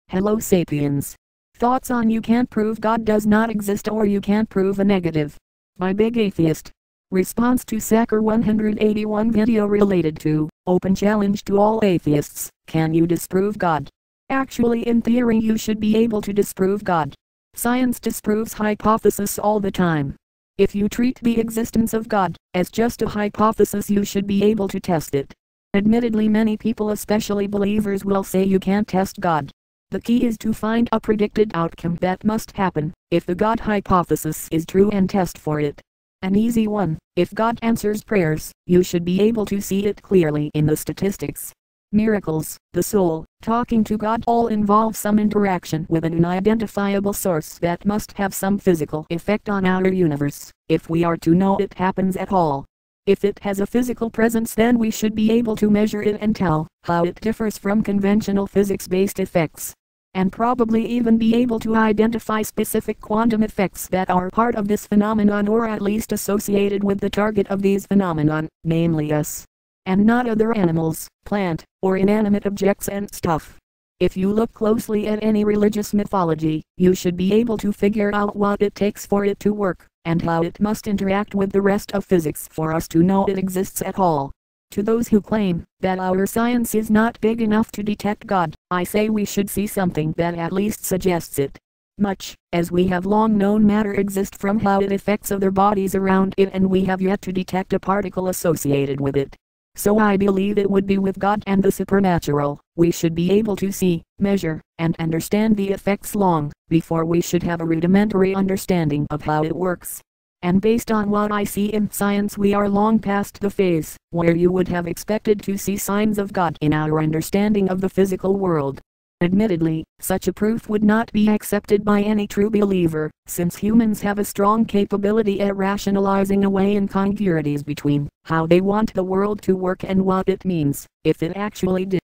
Hello sapiens. Thoughts on You Can't Prove God Does Not Exist or You Can't Prove a Negative. By Big Atheist. Response to Sacker 181 video related to, open challenge to all atheists, can you disprove God? Actually in theory you should be able to disprove God. Science disproves hypothesis all the time. If you treat the existence of God as just a hypothesis you should be able to test it. Admittedly many people especially believers will say you can't test God. The key is to find a predicted outcome that must happen, if the God hypothesis is true and test for it. An easy one, if God answers prayers, you should be able to see it clearly in the statistics. Miracles, the soul, talking to God all involve some interaction with an unidentifiable source that must have some physical effect on our universe, if we are to know it happens at all. If it has a physical presence then we should be able to measure it and tell how it differs from conventional physics-based effects. And probably even be able to identify specific quantum effects that are part of this phenomenon or at least associated with the target of these phenomenon, namely us. And not other animals, plant, or inanimate objects and stuff. If you look closely at any religious mythology, you should be able to figure out what it takes for it to work, and how it must interact with the rest of physics for us to know it exists at all. To those who claim that our science is not big enough to detect God, I say we should see something that at least suggests it. Much as we have long known matter exists from how it affects other bodies around it and we have yet to detect a particle associated with it. So I believe it would be with God and the supernatural, we should be able to see, measure, and understand the effects long before we should have a rudimentary understanding of how it works. And based on what I see in science we are long past the phase where you would have expected to see signs of God in our understanding of the physical world. Admittedly, such a proof would not be accepted by any true believer, since humans have a strong capability at rationalizing away incongruities between how they want the world to work and what it means, if it actually did.